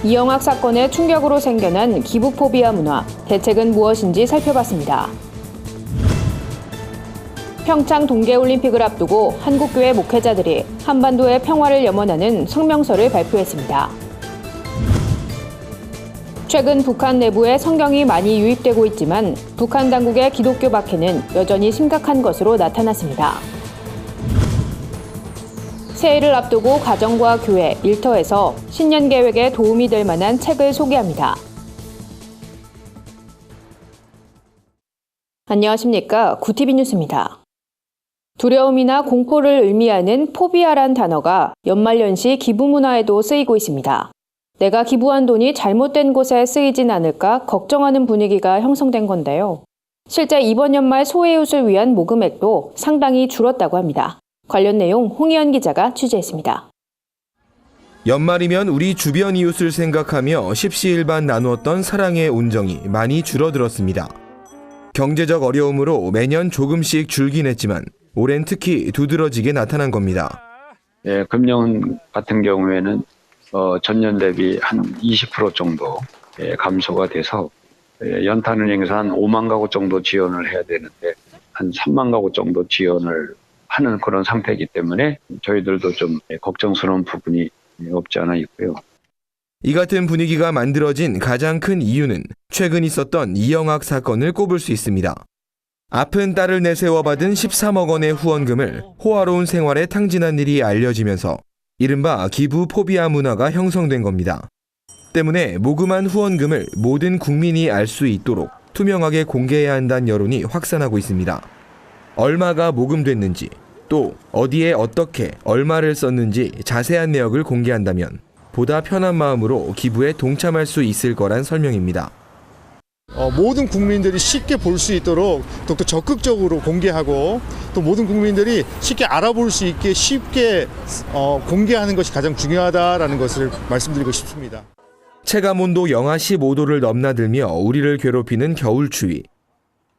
이영학 사건의 충격으로 생겨난 기부포비아 문화, 대책은 무엇인지 살펴봤습니다. 평창 동계올림픽을 앞두고 한국교회 목회자들이 한반도의 평화를 염원하는 성명서를 발표했습니다. 최근 북한 내부에 성경이 많이 유입되고 있지만 북한 당국의 기독교 박해는 여전히 심각한 것으로 나타났습니다. 새해를 앞두고 가정과 교회, 일터에서 신년 계획에 도움이 될 만한 책을 소개합니다. 안녕하십니까. 구티비 뉴스입니다. 두려움이나 공포를 의미하는 포비아란 단어가 연말연시 기부 문화에도 쓰이고 있습니다. 내가 기부한 돈이 잘못된 곳에 쓰이진 않을까 걱정하는 분위기가 형성된 건데요. 실제 이번 연말 소외이웃을 위한 모금액도 상당히 줄었다고 합니다. 관련 내용 홍희연 기자가 취재했습니다. 연말이면 우리 주변 이웃을 생각하며 십시일반 나누었던 사랑의 온정이 많이 줄어들었습니다. 경제적 어려움으로 매년 조금씩 줄긴 했지만 올해는 특히 두드러지게 나타난 겁니다. 금년 같은 경우에는 전년 대비 한 20% 정도 감소가 돼서 연탄은행에서 한 5만 가구 정도 지원을 해야 되는데 한 3만 가구 정도 지원을 하는 그런 상태이기 때문에 저희들도 좀 걱정스러운 부분이 없지 않아 있고요. 이 같은 분위기가 만들어진 가장 큰 이유는 최근 있었던 이영학 사건을 꼽을 수 있습니다. 아픈 딸을 내세워 받은 13억 원의 후원금을 호화로운 생활에 탕진한 일이 알려지면서 이른바 기부 포비아 문화가 형성된 겁니다. 때문에 모금한 후원금을 모든 국민이 알 수 있도록 투명하게 공개해야 한다는 여론이 확산하고 있습니다. 얼마가 모금됐는지, 또 어디에 어떻게 얼마를 썼는지 자세한 내역을 공개한다면 보다 편한 마음으로 기부에 동참할 수 있을 거란 설명입니다. 모든 국민들이 쉽게 볼 수 있도록 더욱더 적극적으로 공개하고 또 모든 국민들이 쉽게 알아볼 수 있게 쉽게 공개하는 것이 가장 중요하다라는 것을 말씀드리고 싶습니다. 체감온도 영하 15도를 넘나들며 우리를 괴롭히는 겨울추위.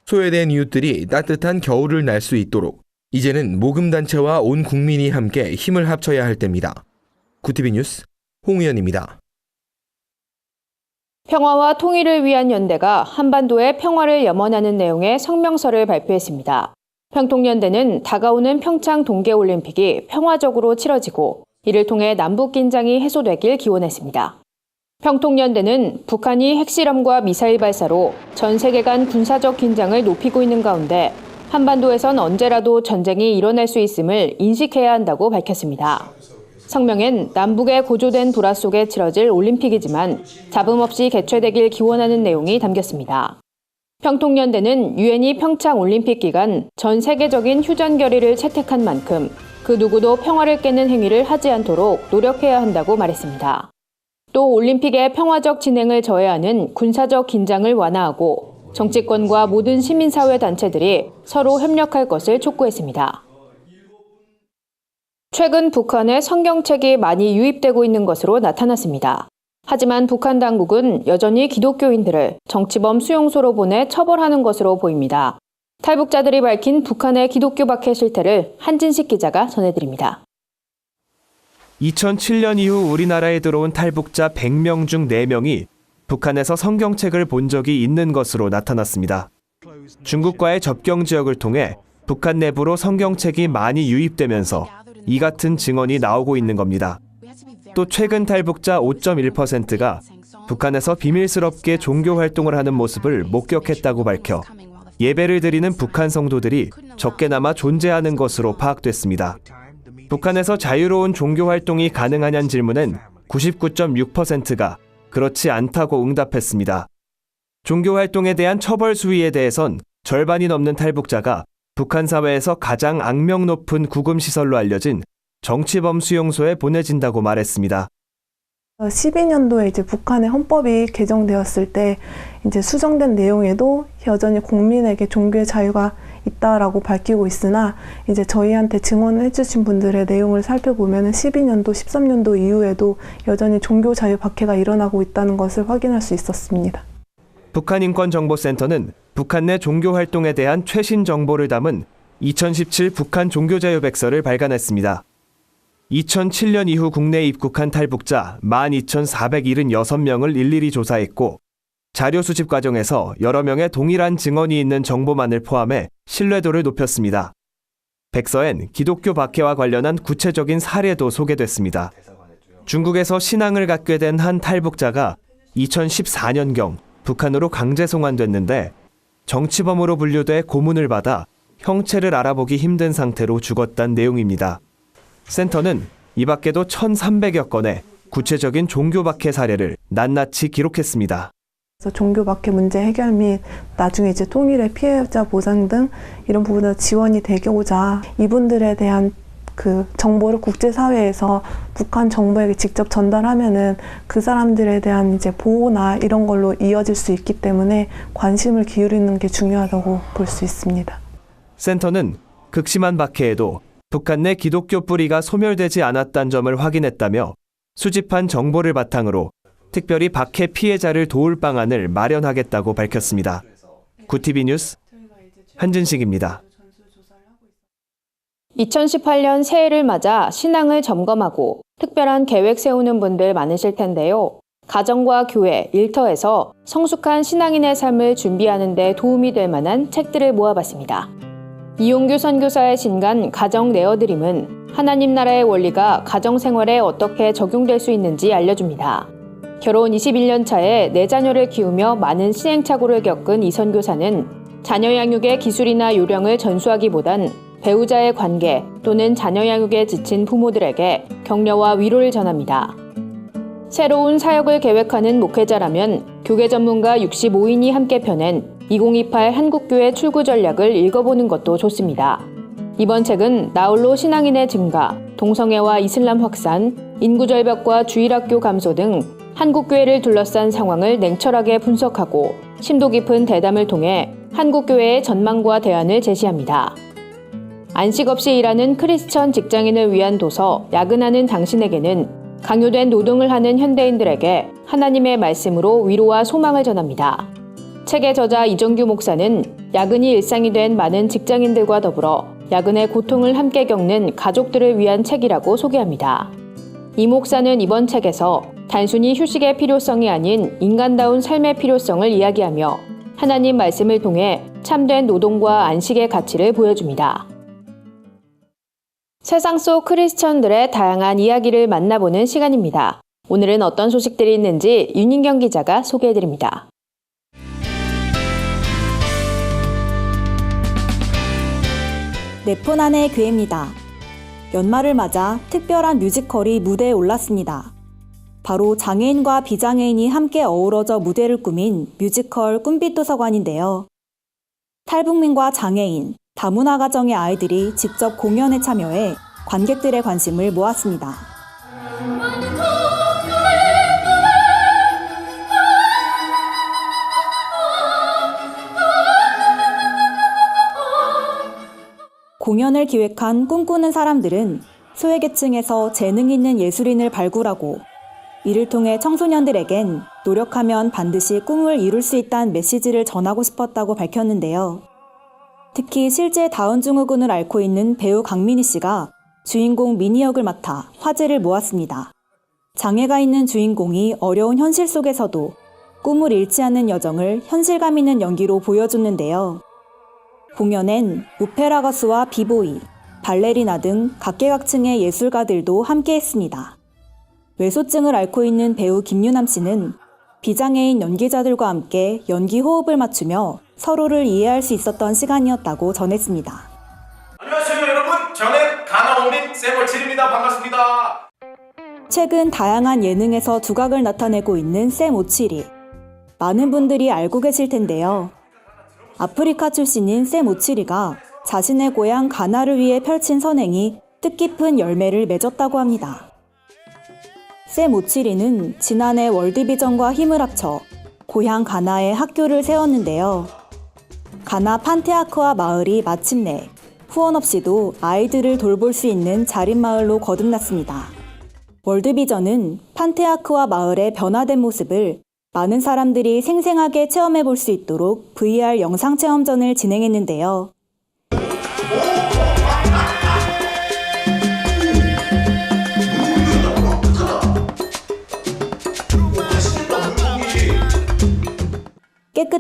소외된 이웃들이 따뜻한 겨울을 날 수 있도록 이제는 모금단체와 온 국민이 함께 힘을 합쳐야 할 때입니다. 구티비 뉴스 홍우연입니다. 평화와 통일을 위한 연대가 한반도의 평화를 염원하는 내용의 성명서를 발표했습니다. 평통연대는 다가오는 평창 동계올림픽이 평화적으로 치러지고 이를 통해 남북 긴장이 해소되길 기원했습니다. 평통연대는 북한이 핵실험과 미사일 발사로 전 세계 간 군사적 긴장을 높이고 있는 가운데 한반도에선 언제라도 전쟁이 일어날 수 있음을 인식해야 한다고 밝혔습니다. 성명엔 남북의 고조된 불화 속에 치러질 올림픽이지만 잡음 없이 개최되길 기원하는 내용이 담겼습니다. 평통연대는 유엔이 평창 올림픽 기간 전 세계적인 휴전 결의를 채택한 만큼 그 누구도 평화를 깨는 행위를 하지 않도록 노력해야 한다고 말했습니다. 또 올림픽의 평화적 진행을 저해하는 군사적 긴장을 완화하고 정치권과 모든 시민사회 단체들이 서로 협력할 것을 촉구했습니다. 최근 북한에 성경책이 많이 유입되고 있는 것으로 나타났습니다. 하지만 북한 당국은 여전히 기독교인들을 정치범 수용소로 보내 처벌하는 것으로 보입니다. 탈북자들이 밝힌 북한의 기독교 박해 실태를 한진식 기자가 전해드립니다. 2007년 이후 우리나라에 들어온 탈북자 100명 중 4명이 북한에서 성경책을 본 적이 있는 것으로 나타났습니다. 중국과의 접경 지역을 통해 북한 내부로 성경책이 많이 유입되면서 이 같은 증언이 나오고 있는 겁니다. 또 최근 탈북자 5.1%가 북한에서 비밀스럽게 종교 활동을 하는 모습을 목격했다고 밝혀 예배를 드리는 북한 성도들이 적게나마 존재하는 것으로 파악됐습니다. 북한에서 자유로운 종교 활동이 가능하냐는 질문엔 99.6%가 그렇지 않다고 응답했습니다. 종교 활동에 대한 처벌 수위에 대해선 절반이 넘는 탈북자가 북한 사회에서 가장 악명 높은 구금시설로 알려진 정치범 수용소에 보내진다고 말했습니다. 12년도에 이제 북한의 헌법이 개정되었을 때 이제 수정된 내용에도 여전히 국민에게 종교의 자유가 있다라고 밝히고 있으나 이제 저희한테 증언해 주신 분들의 내용을 살펴보면 12년도, 13년도 이후에도 여전히 종교 자유 박해가 일어나고 있다는 것을 확인할 수 있었습니다. 북한인권정보센터는 북한 내 종교 활동에 대한 최신 정보를 담은 2017 북한 종교자유백서를 발간했습니다. 2007년 이후 국내에 입국한 탈북자 12,476명을 일일이 조사했고 자료 수집 과정에서 여러 명의 동일한 증언이 있는 정보만을 포함해 신뢰도를 높였습니다. 백서엔 기독교 박해와 관련한 구체적인 사례도 소개됐습니다. 중국에서 신앙을 갖게 된 한 탈북자가 2014년경 북한으로 강제 송환됐는데 정치범으로 분류돼 고문을 받아 형체를 알아보기 힘든 상태로 죽었다는 내용입니다. 센터는 이 밖에도 1,300여 건의 구체적인 종교 박해 사례를 낱낱이 기록했습니다. 그래서 종교 박해 문제 해결 및 나중에 이제 통일의 피해자 보상 등 이런 부분에 지원이 되고자 이분들에 대한 그 정보를 국제사회에서 북한 정부에게 직접 전달하면은 그 사람들에 대한 이제 보호나 이런 걸로 이어질 수 있기 때문에 관심을 기울이는 게 중요하다고 볼 수 있습니다. 센터는 극심한 박해에도 북한 내 기독교 뿌리가 소멸되지 않았다는 점을 확인했다며 수집한 정보를 바탕으로 특별히 박해 피해자를 도울 방안을 마련하겠다고 밝혔습니다. 구티비 뉴스 한진식입니다. 2018년 새해를 맞아 신앙을 점검하고 특별한 계획 세우는 분들 많으실 텐데요. 가정과 교회, 일터에서 성숙한 신앙인의 삶을 준비하는 데 도움이 될 만한 책들을 모아봤습니다. 이용규 선교사의 신간 가정 내어드림은 하나님 나라의 원리가 가정 생활에 어떻게 적용될 수 있는지 알려줍니다. 결혼 21년 차에 4자녀를 키우며 많은 시행착오를 겪은 이 선교사는 자녀 양육의 기술이나 요령을 전수하기보단 배우자의 관계 또는 자녀 양육에 지친 부모들에게 격려와 위로를 전합니다. 새로운 사역을 계획하는 목회자라면 교계 전문가 65인이 함께 펴낸 2028 한국교회 출구 전략을 읽어보는 것도 좋습니다. 이번 책은 나홀로 신앙인의 증가, 동성애와 이슬람 확산, 인구 절벽과 주일학교 감소 등 한국교회를 둘러싼 상황을 냉철하게 분석하고 심도 깊은 대담을 통해 한국교회의 전망과 대안을 제시합니다. 안식 없이 일하는 크리스천 직장인을 위한 도서 야근하는 당신에게는 강요된 노동을 하는 현대인들에게 하나님의 말씀으로 위로와 소망을 전합니다. 책의 저자 이정규 목사는 야근이 일상이 된 많은 직장인들과 더불어 야근의 고통을 함께 겪는 가족들을 위한 책이라고 소개합니다. 이 목사는 이번 책에서 단순히 휴식의 필요성이 아닌 인간다운 삶의 필요성을 이야기하며 하나님 말씀을 통해 참된 노동과 안식의 가치를 보여줍니다. 세상 속 크리스천들의 다양한 이야기를 만나보는 시간입니다. 오늘은 어떤 소식들이 있는지 윤인경 기자가 소개해드립니다. 네포난의 교회입니다. 연말을 맞아 특별한 뮤지컬이 무대에 올랐습니다. 바로 장애인과 비장애인이 함께 어우러져 무대를 꾸민 뮤지컬 꿈빛 도서관인데요. 탈북민과 장애인, 다문화 가정의 아이들이 직접 공연에 참여해 관객들의 관심을 모았습니다. 공연을 기획한 꿈꾸는 사람들은 소외계층에서 재능 있는 예술인을 발굴하고 이를 통해 청소년들에겐 노력하면 반드시 꿈을 이룰 수 있다는 메시지를 전하고 싶었다고 밝혔는데요. 특히 실제 다운 증후군을 앓고 있는 배우 강민희 씨가 주인공 미니 역을 맡아 화제를 모았습니다. 장애가 있는 주인공이 어려운 현실 속에서도 꿈을 잃지 않는 여정을 현실감 있는 연기로 보여줬는데요. 공연엔 오페라 가수와 비보이, 발레리나 등 각계각층의 예술가들도 함께했습니다. 외소증을 앓고 있는 배우 김유남 씨는 비장애인 연기자들과 함께 연기 호흡을 맞추며 서로를 이해할 수 있었던 시간이었다고 전했습니다. 안녕하세요 여러분, 저는 가나오민 샘57입니다. 반갑습니다. 최근 다양한 예능에서 두각을 나타내고 있는 샘57이 많은 분들이 알고 계실 텐데요. 아프리카 출신인 샘57이가 자신의 고향 가나를 위해 펼친 선행이 뜻깊은 열매를 맺었다고 합니다. 샘57이는 지난해 월드비전과 힘을 합쳐 고향 가나에 학교를 세웠는데요. 가나 판테아크와 마을이 마침내 후원 없이도 아이들을 돌볼 수 있는 자립마을로 거듭났습니다. 월드비전은 판테아크와 마을의 변화된 모습을 많은 사람들이 생생하게 체험해 볼 수 있도록 VR 영상 체험전을 진행했는데요.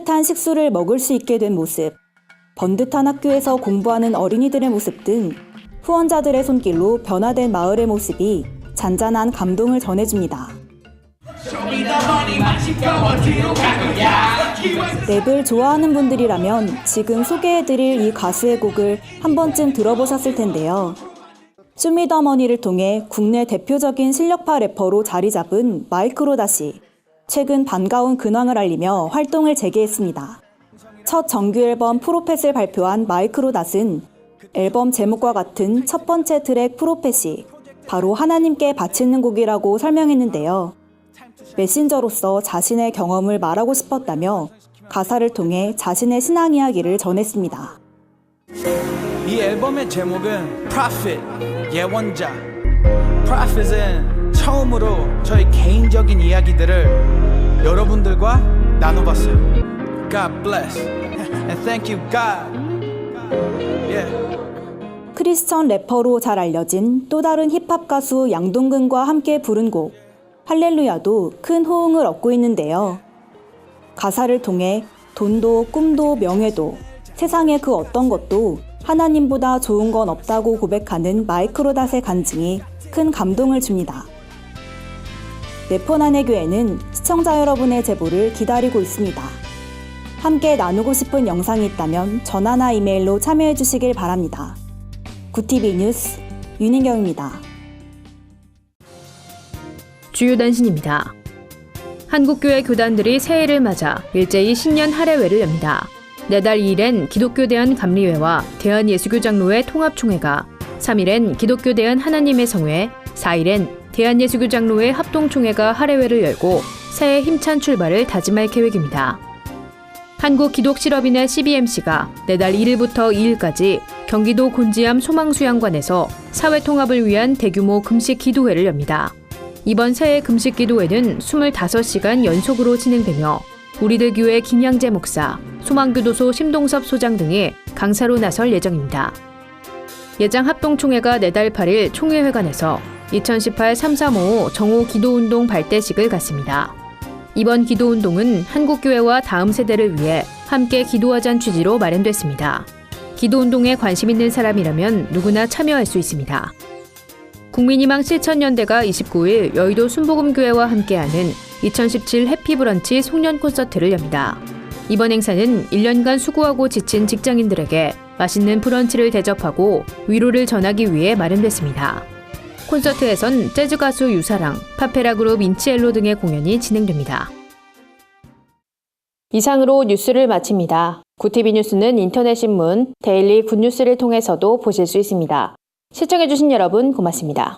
따뜻한 식수를 먹을 수 있게 된 모습, 번듯한 학교에서 공부하는 어린이들의 모습 등 후원자들의 손길로 변화된 마을의 모습이 잔잔한 감동을 전해줍니다. 랩을 좋아하는 분들이라면 지금 소개해드릴 이 가수의 곡을 한 번쯤 들어보셨을 텐데요. 쇼미더머니를 통해 국내 대표적인 실력파 래퍼로 자리 잡은 마이크로닷이 최근 반가운 근황을 알리며 활동을 재개했습니다. 첫 정규 앨범 프로펫을 발표한 마이크로닷은 앨범 제목과 같은 첫 번째 트랙 프로펫이 바로 하나님께 바치는 곡이라고 설명했는데요. 메신저로서 자신의 경험을 말하고 싶었다며 가사를 통해 자신의 신앙 이야기를 전했습니다. 이 앨범의 제목은 Prophet, 예언자. Prophet은 처음으로 저희 개인적인 이야기들을 여러분들과 나눠봤어요. God bless and thank you God. Yeah. 크리스천 래퍼로 잘 알려진 또 다른 힙합 가수 양동근과 함께 부른 곡 할렐루야도 큰 호응을 얻고 있는데요. 가사를 통해 돈도 꿈도 명예도 세상의 그 어떤 것도 하나님보다 좋은 건 없다고 고백하는 마이크로닷의 간증이 큰 감동을 줍니다. 래퍼난의 교회는 시청자 여러분의 제보를 기다리고 있습니다. 함께 나누고 싶은 영상이 있다면 전화나 이메일로 참여해 주시길 바랍니다. 구티비 뉴스 윤인경입니다. 주요 단신입니다. 한국교회 교단들이 새해를 맞아 일제히 신년 할애회를 엽니다. 내달 2일엔 기독교 대한 감리회와 대한예수교장로회 통합총회가, 3일엔 기독교 대한 하나님의 성회, 4일엔 대한예수교장로회 합동총회가 할애회를 열고 새해 힘찬 출발을 다짐할 계획입니다. 한국기독실업인회 CBMC가 내달 1일부터 2일까지 경기도 곤지암 소망수양관에서 사회통합을 위한 대규모 금식 기도회를 엽니다. 이번 새해 금식 기도회는 25시간 연속으로 진행되며 우리들 교회 김양재 목사, 소망교도소 심동섭 소장 등이 강사로 나설 예정입니다. 예장 합동총회가 내달 8일 총회회관에서 2018 335 정오 기도운동 발대식을 갖습니다. 이번 기도운동은 한국교회와 다음 세대를 위해 함께 기도하자는 취지로 마련됐습니다. 기도운동에 관심 있는 사람이라면 누구나 참여할 수 있습니다. 국민희망 실천연대가 29일 여의도 순복음교회와 함께하는 2017 해피브런치 송년 콘서트를 엽니다. 이번 행사는 1년간 수고하고 지친 직장인들에게 맛있는 브런치를 대접하고 위로를 전하기 위해 마련됐습니다. 콘서트에선 재즈 가수 유사랑, 파페라 그룹 인치엘로 등의 공연이 진행됩니다. 이상으로 뉴스를 마칩니다. 구티비 뉴스는 인터넷 신문, 데일리 굿뉴스를 통해서도 보실 수 있습니다. 시청해주신 여러분 고맙습니다.